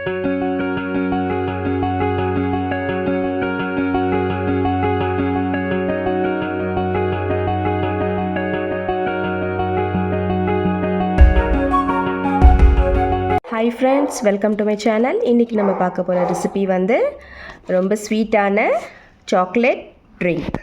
Hi friends, welcome to my channel. இன்றைக்கி நம்ம பார்க்க போகிற ரெசிபி வந்து ரொம்ப ஸ்வீட்டான சாக்லேட் ட்ரிங்க்.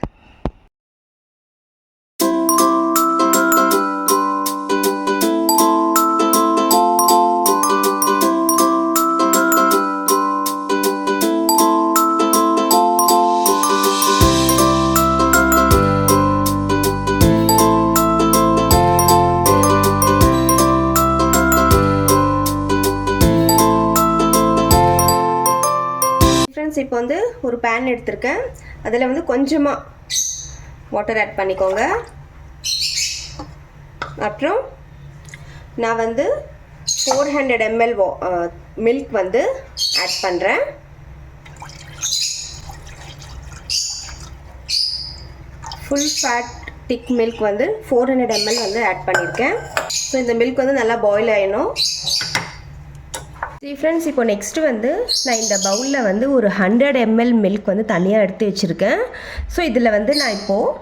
இப்போ வந்து ஒரு பேன் எடுத்திருக்கேன். அதில் வந்து கொஞ்சமாக வாட்டர் ஆட் பண்ணிக்கோங்க. அப்புறம் நான் வந்து 400 ml மில்க் வந்து ஆட் பண்ணுறேன். ஃபுல் ஃபேட் திக் மில்க் வந்து 400 ml வந்து ஆட் பண்ணியிருக்கேன். ஸோ இந்த மில்க் வந்து நல்லா பாயில் ஆகிடணும். ஃப்ரெண்ட்ஸ், இப்போ நெக்ஸ்ட்டு வந்து நான் இந்த பவுலில் வந்து ஒரு 100 ml மில்க் வந்து தனியாக எடுத்து வச்சுருக்கேன். ஸோ இதில் வந்து நான் இப்போது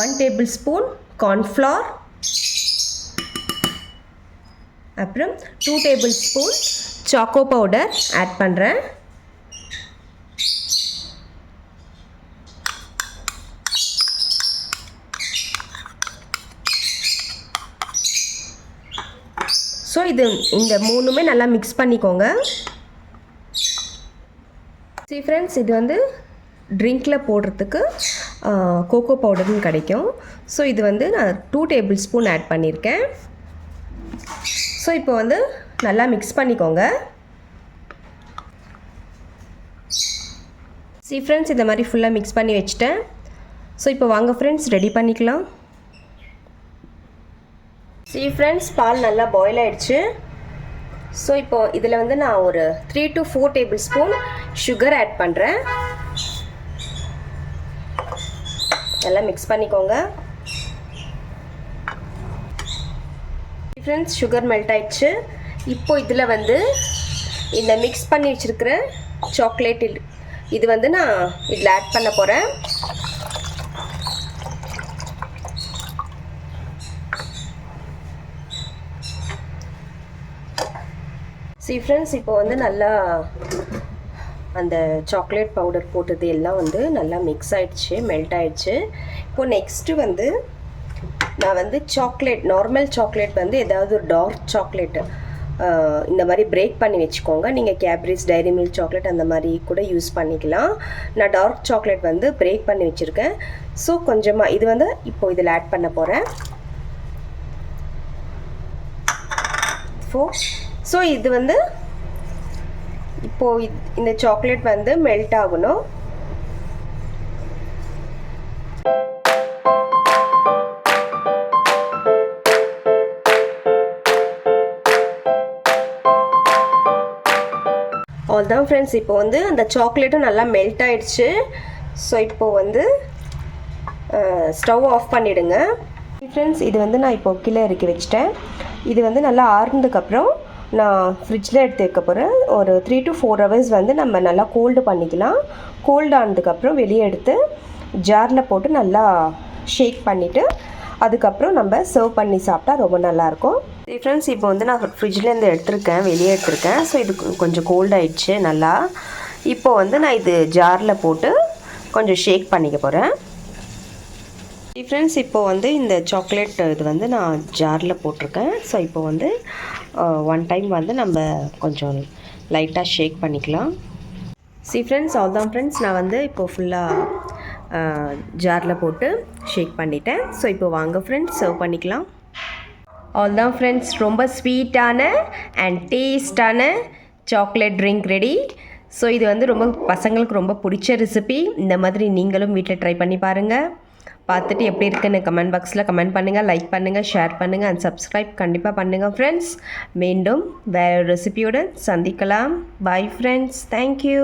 1 tablespoon கார்ன்ஃப்ளவர், அப்புறம் 2 tablespoon சாக்கோ பவுடர் ஆட் பண்ணுறேன். ஸோ இந்த மூணுமே நல்லா மிக்ஸ் பண்ணிக்கோங்க. சரி ஃப்ரெண்ட்ஸ், இது வந்து ட்ரிங்க்கில் போடுறதுக்கு கோகோ பவுடர்னு கிடைக்கும். ஸோ இது வந்து நான் 2 tablespoon ஆட் பண்ணியிருக்கேன். ஸோ இப்போ வந்து நல்லா மிக்ஸ் பண்ணிக்கோங்க. சரி ஃப்ரெண்ட்ஸ், இந்த மாதிரி ஃபுல்லாக மிக்ஸ் பண்ணி வச்சுட்டேன். ஸோ இப்போ வாங்க ஃப்ரெண்ட்ஸ் ரெடி பண்ணிக்கலாம். சரி ஃப்ரெண்ட்ஸ், பால் நல்லா பாயில் ஆகிடுச்சு. ஸோ இப்போது இதில் வந்து நான் ஒரு 3 to 4 tablespoon சுகர் ஆட் பண்ணுறேன். நல்லா மிக்ஸ் பண்ணிக்கோங்க. ஃப்ரெண்ட்ஸ், சுகர் மெல்ட் ஆகிடுச்சு. இப்போது இதில் வந்து இந்த மிக்ஸ் பண்ணி வச்சுருக்கிற சாக்லேட் இது வந்து நான் இதில் ஆட் பண்ண போகிறேன். சரி ஃப்ரெண்ட்ஸ், இப்போ வந்து நல்லா அந்த சாக்லேட் பவுடர் போட்டது எல்லாம் வந்து நல்லா மிக்ஸ் ஆகிடுச்சு, மெல்ட் ஆகிடுச்சு. இப்போது நெக்ஸ்ட்டு வந்து நான் வந்து சாக்லேட், நார்மல் சாக்லேட் வந்து ஏதாவது ஒரு டார்க் சாக்லேட்டு இந்த மாதிரி பிரேக் பண்ணி வச்சுக்கோங்க. நீங்கள் கேப்ரிஸ், டைரி மில்க் சாக்லேட் அந்த மாதிரி கூட யூஸ் பண்ணிக்கலாம். நான் டார்க் சாக்லேட் வந்து பிரேக் பண்ணி வச்சுருக்கேன். ஸோ கொஞ்சமாக இது வந்து இப்போது இதில் ஆட் பண்ண போகிறேன். ஸோ இது வந்து இப்போது இந்த சாக்லேட் வந்து மெல்ட் ஆகணும். அவ்வளோதான் ஃப்ரெண்ட்ஸ், இப்போ வந்து அந்த சாக்லேட்டும் நல்லா மெல்ட் ஆகிடுச்சு. ஸோ இப்போது வந்து ஸ்டவ் ஆஃப் பண்ணிவிடுங்க. ஃப்ரெண்ட்ஸ், இது வந்து நான் இப்போ கீழே இறக்கி வச்சிட்டேன். இது வந்து நல்லா ஆறுனதுக்கப்புறம் நான் ஃப்ரிட்ஜில் எடுத்து வைக்க போகிறேன். ஒரு 3 to 4 hours வந்து நம்ம நல்லா கோல்டு பண்ணிக்கலாம். கோல்டு ஆனதுக்கப்புறம் வெளியே எடுத்து ஜாரில் போட்டு நல்லா ஷேக் பண்ணிவிட்டு அதுக்கப்புறம் நம்ம சர்வ் பண்ணி சாப்பிட்டா ரொம்ப நல்லாயிருக்கும். ஃப்ரெண்ட்ஸ், இப்போ வந்து நான் ஃப்ரிட்ஜ்லேருந்து எடுத்திருக்கேன், வெளியே எடுத்திருக்கேன். ஸோ இது கொஞ்சம் கோல்ட் ஆகிடுச்சு நல்லா. இப்போ வந்து நான் இது ஜாரில் போட்டு கொஞ்சம் ஷேக் பண்ணிக்க போகிறேன். ஃப்ரெண்ட்ஸ், இப்போ வந்து இந்த சாக்லேட் இது வந்து நான் ஜாரில் போட்டிருக்கேன். ஸோ இப்போ வந்து 1 time வந்து நம்ம கொஞ்சம் லைட்டாக ஷேக் பண்ணிக்கலாம். ஃப்ரெண்ட்ஸ், அவ்வளோதான் ஃப்ரெண்ட்ஸ், நான் வந்து இப்போது ஃபுல்லாக ஜாரில் போட்டு ஷேக் பண்ணிட்டேன். ஸோ இப்போ வாங்க ஃப்ரெண்ட்ஸ் சர்வ் பண்ணிக்கலாம். அவ்வளோதான் ஃப்ரெண்ட்ஸ், ரொம்ப ஸ்வீட்டான அண்ட் டேஸ்டான சாக்லேட் ட்ரிங்க் ரெடி. ஸோ இது வந்து ரொம்ப பசங்களுக்கு ரொம்ப பிடிச்ச ரெசிபி. இந்த மாதிரி நீங்களும் வீட்டில் ட்ரை பண்ணி பாருங்கள். பார்த்துட்டு எப்படி இருக்குன்னு கமெண்ட் பாக்ஸில் கமெண்ட் பண்ணுங்கள், லைக் பண்ணுங்கள், ஷேர் பண்ணுங்கள் அண்ட் சப்ஸ்கிரைப் கண்டிப்பாக பண்ணுங்கள் ஃப்ரெண்ட்ஸ். மீண்டும் வேறு ரெசிபியுடன் சந்திக்கலாம். Bye friends, thank you.